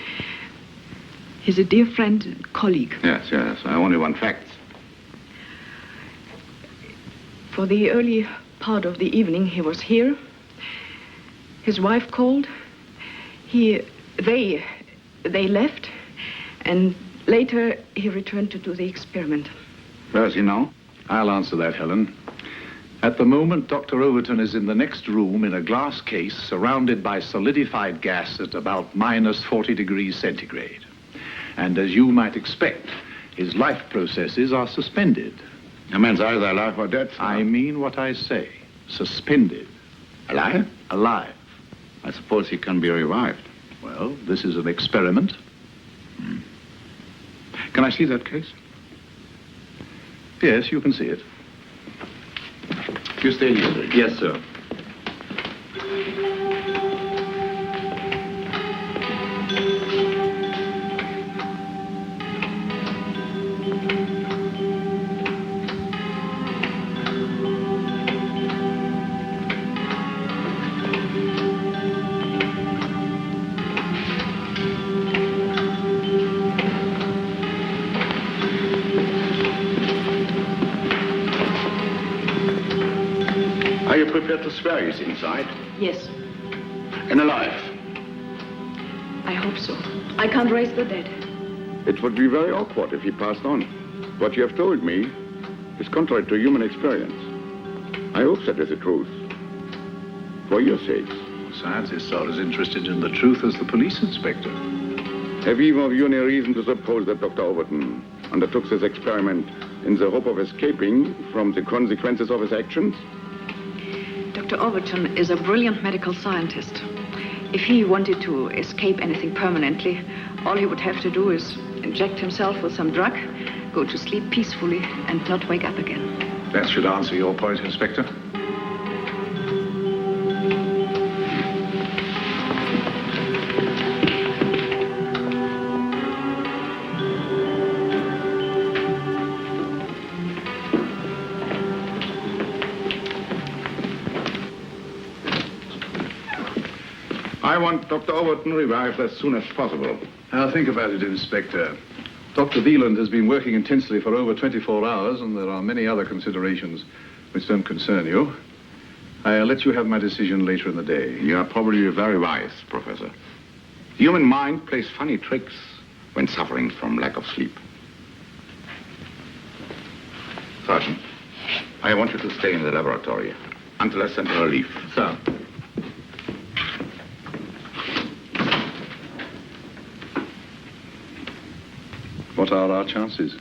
He's a dear friend and colleague. Yes. I only want facts. For the early part of the evening, he was here. His wife called. They left, and later he returned to do the experiment. Where is he now? I'll answer that, Helen. At the moment, Dr. Overton is in the next room in a glass case surrounded by solidified gas at about minus 40 degrees centigrade. And as you might expect, his life processes are suspended. A man's either alive or dead, sir. I mean what I say. Suspended. Alive? Alive. I suppose he can be revived. Well, this is an experiment. Can I see that case? Yes, you can see it. You stay here, sir. Yes, sir. Are you prepared to swear he's inside? Yes, And alive? I hope so. I can't raise the dead. It would be very awkward if he passed on. What you have told me is contrary to human experience. I hope that is the truth. For your sakes. Scientists are as interested in the truth as the police inspector. Have either of you any reason to suppose that Dr. Overton undertook this experiment in the hope of escaping from the consequences of his actions? Dr. Overton is a brilliant medical scientist. If he wanted to escape anything permanently, all he would have to do is inject himself with some drug, go to sleep peacefully, and not wake up again. That should answer your point, Inspector. I want Dr. Overton revived as soon as possible. I'll think about it, Inspector. Dr. Wieland has been working intensely for over 24 hours, and there are many other considerations which don't concern you. I'll let you have my decision later in the day. You are probably very wise, Professor. The human mind plays funny tricks when suffering from lack of sleep. Sergeant, I want you to stay in the laboratory until I send a relief. Sir. What are our chances?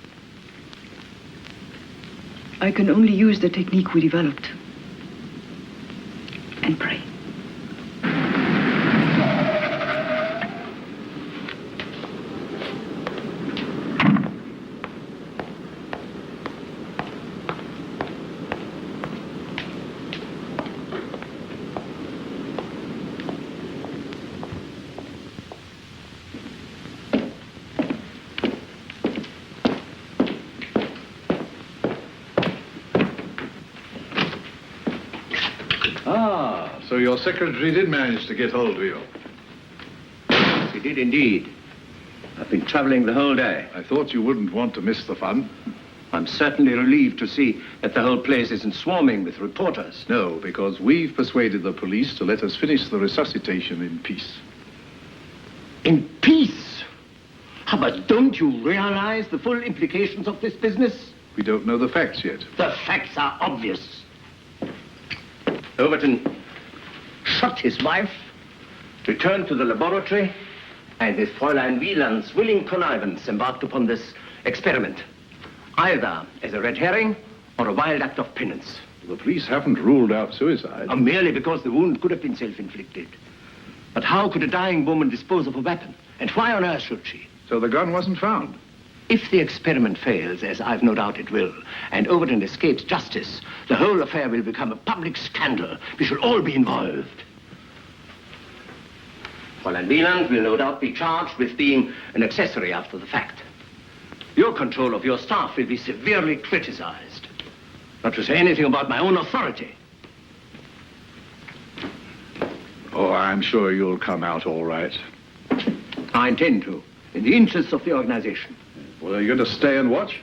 I can only use the technique we developed. And pray. So your secretary did manage to get hold of you? Yes, he did indeed. I've been traveling the whole day. I thought you wouldn't want to miss the fun. I'm certainly relieved to see that the whole place isn't swarming with reporters. No, because we've persuaded the police to let us finish the resuscitation in peace. In peace? But don't you realize the full implications of this business? We don't know the facts yet. The facts are obvious. Overton shot his wife, returned to the laboratory, and with Fräulein Wieland's willing connivance embarked upon this experiment, either as a red herring or a wild act of penance. The police haven't ruled out suicide. Merely because the wound could have been self-inflicted. But how could a dying woman dispose of a weapon? And why on earth should she? So the gun wasn't found? If the experiment fails, as I've no doubt it will, and Overton escapes justice, the whole affair will become a public scandal. We shall all be involved. Fräulein Wieland will no doubt be charged with being an accessory after the fact. Your control of your staff will be severely criticized. Not to say anything about my own authority. Oh, I'm sure you'll come out all right. I intend to, in the interests of the organization. Well, are you going to stay and watch?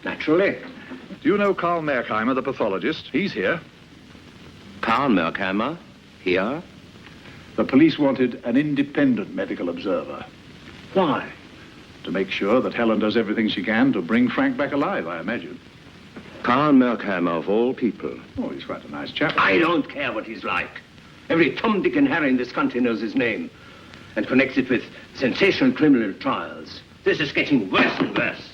Naturally. Do you know Karl Merkheimer, the pathologist? He's here. Karl Merkheimer? Here? The police wanted an independent medical observer. Why? To make sure that Helen does everything she can to bring Frank back alive, I imagine. Karl Merkheimer, of all people. Oh, he's quite a nice chap. I don't care what he's like. Every Tom, Dick, and Harry in this country knows his name and connects it with sensational criminal trials. This is getting worse and worse.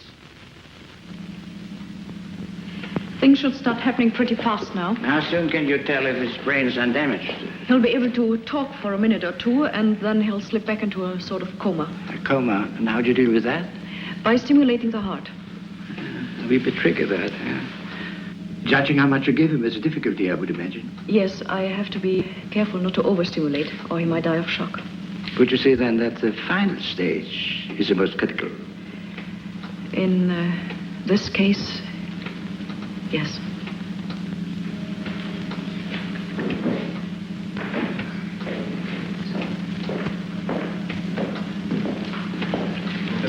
Things should start happening pretty fast now. How soon can you tell if his brain is undamaged? He'll be able to talk for a minute or two, and then he'll slip back into a sort of coma. A coma? And how do you deal with that? By stimulating the heart. A wee bit tricky, that. Judging how much you give him is a difficulty, I would imagine. Yes, I have to be careful not to overstimulate, or he might die of shock. Would you say, then, that the final stage is the most critical? In this case, yes.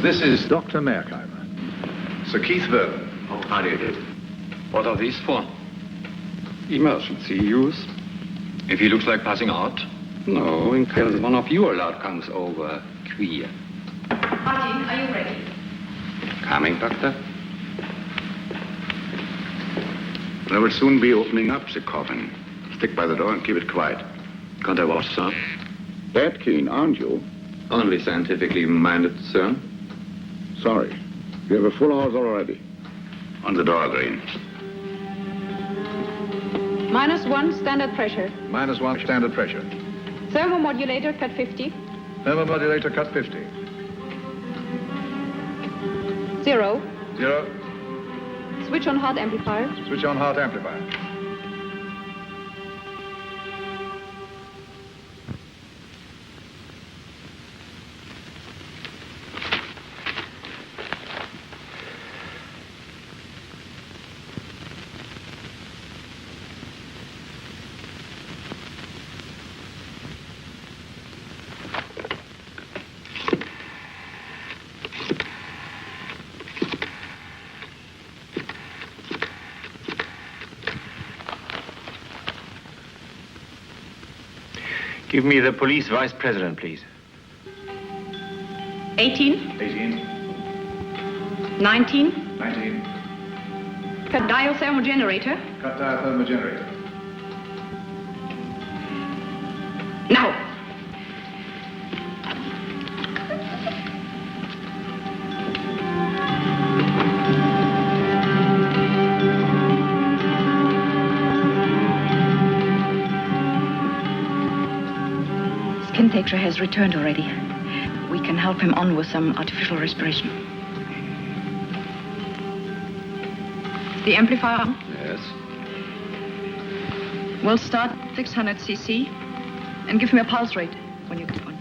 This is Dr. Merkheimer. Sir Keith Vernon. Oh, how do you do? What are these for? Emergency use. If he looks like passing out? No, in case one of your lot comes over queer. Martin, are you ready? Coming, Doctor? They will soon be opening up the coffin. Stick by the door and keep it quiet. Can't I watch, sir? That keen, aren't you? Only scientifically minded, sir. Sorry. You have a full house already. On the door, Green. -1 standard pressure. -1 standard pressure. Thermomodulator cut 50. Thermomodulator cut 50. 0. 0. Switch on heart amplifier. Switch on heart amplifier. Give me the police vice president, please. 18. 18. 19. 19. Cut diathermal generator. Cut diathermal generator. Now. Skin texture has returned already. We can help him on with some artificial respiration. The amplifier on? Yes. We'll start 600 cc and give him a pulse rate when you get one.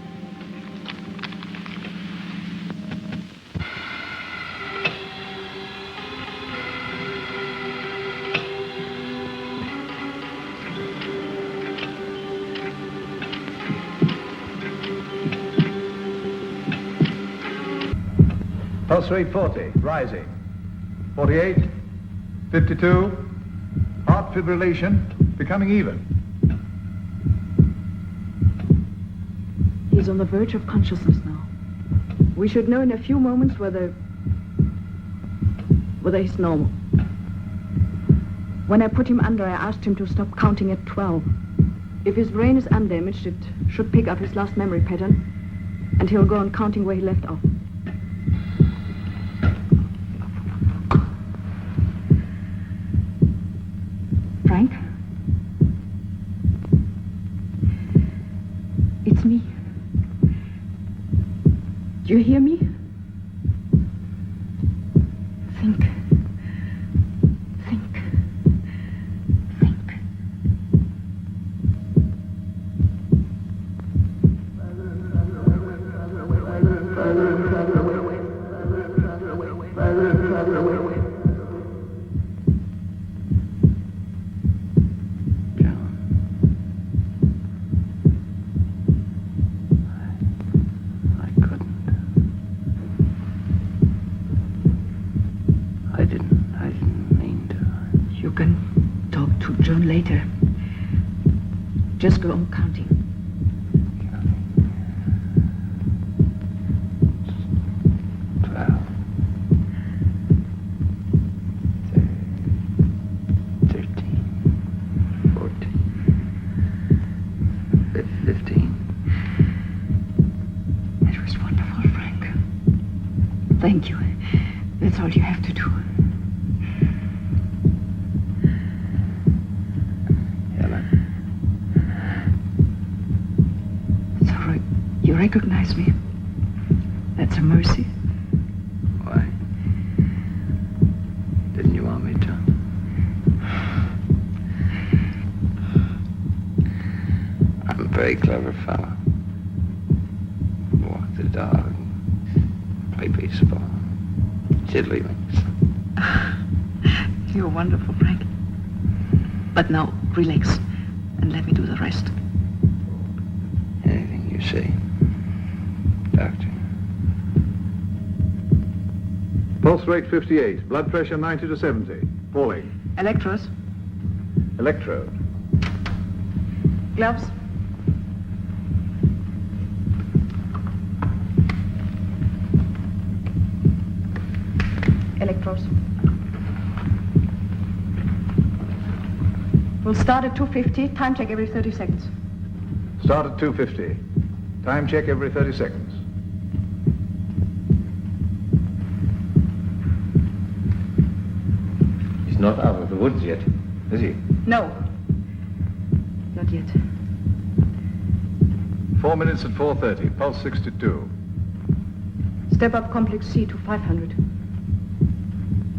Pulse rate 40, rising. 48, 52, heart fibrillation, becoming even. He's on the verge of consciousness now. We should know in a few moments whether he's normal. When I put him under, I asked him to stop counting at 12. If his brain is undamaged, it should pick up his last memory pattern, and he'll go on counting where he left off. Frank? It's me. Do you hear me? Think. Think. Think. Later. Just go on counting. It was wonderful, Frank. Thank you. That's all you have to do. You recognize me? That's a mercy. Why? Didn't you want me to? I'm a very clever fellow. Walk the dog, play baseball, tiddlywinks. You're wonderful, Frank. But now, relax and let me do the rest. Anything you say. Doctor. Pulse rate 58, blood pressure 90 to 70, falling. Electros. Electrode. Gloves. Electrodes. We'll start at 250, time check every 30 seconds. Start at 250. Time check every 30 seconds. He's not out of the woods yet, is he? No. Not yet. 4 minutes at 4:30, pulse 62. Step up complex C to 500.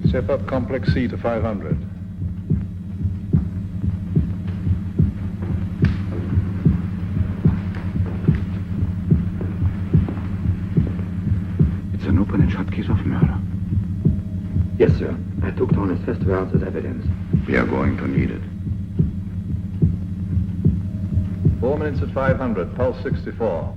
Step up complex C to 500. It's an open and shut case of murder. Yes, sir. I took down his festivals as evidence. We are going to need it. 4 minutes at 500, pulse 64.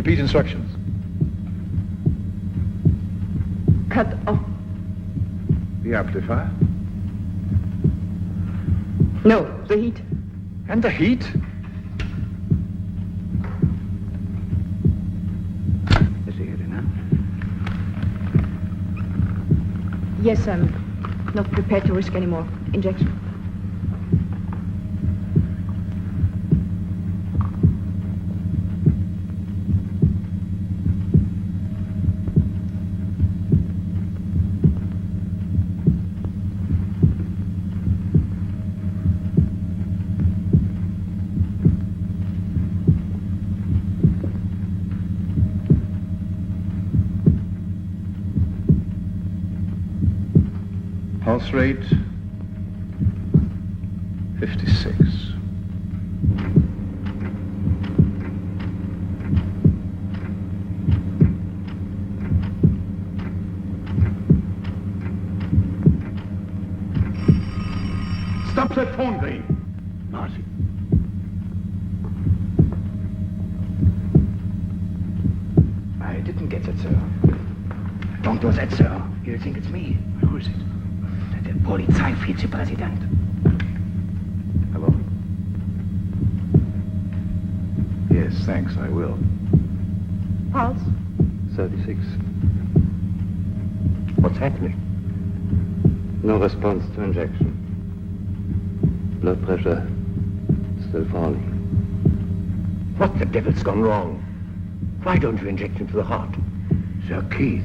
Repeat instructions. Cut off. The amplifier. No, the heat. And the heat? Is he here now? Yes, I'm not prepared to risk any more injection. Pulse rate 56. Stop that phone, Green. Marcy. I didn't get it, sir. Don't do that, sir. You'll think it's me. Who is it? Der Polizeivizepräsident. Hello? Yes, thanks, I will. Pulse? 36. What's happening? No response to injection. Blood pressure still falling. What the devil's gone wrong? Why don't you inject him to the heart? Sir Keith.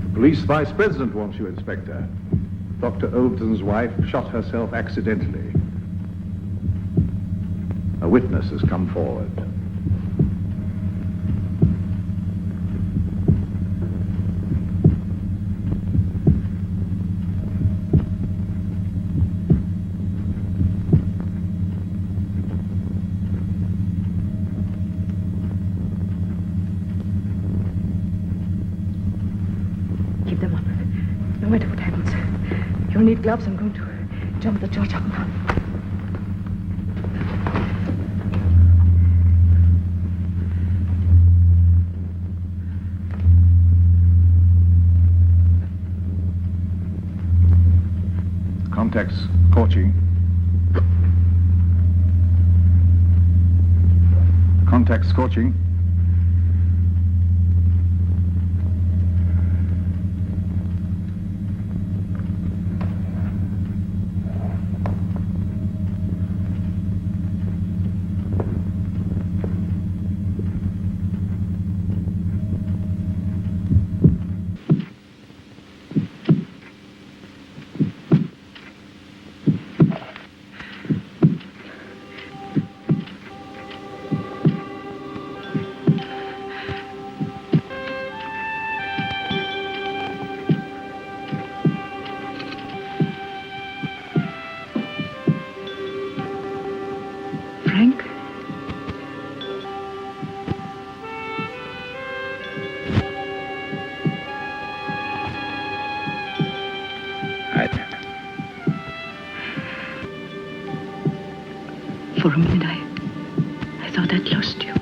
The police vice president wants you, Inspector. Dr. Overton's wife shot herself accidentally. A witness has come forward. Keep them on. No matter what happens. You'll need gloves. I'm going to jump the church up and down. Contacts scorching. Contacts scorching. Frank? For a minute, I thought I'd lost you.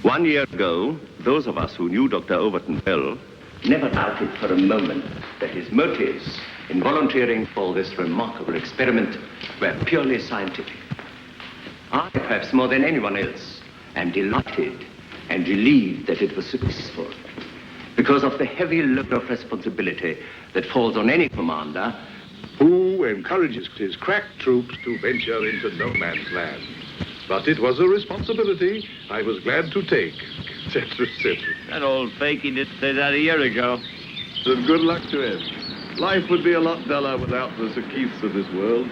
One year ago, those of us who knew Dr. Overton well never doubted for a moment that his motives in volunteering for this remarkable experiment were purely scientific. I, perhaps more than anyone else, am delighted and relieved that it was successful because of the heavy load of responsibility that falls on any commander who encourages his crack troops to venture into no man's land. But it was a responsibility I was glad to take, etc., etc. That old fakey did say that a year ago. And good luck to him. Life would be a lot duller without the Sir Keiths of this world.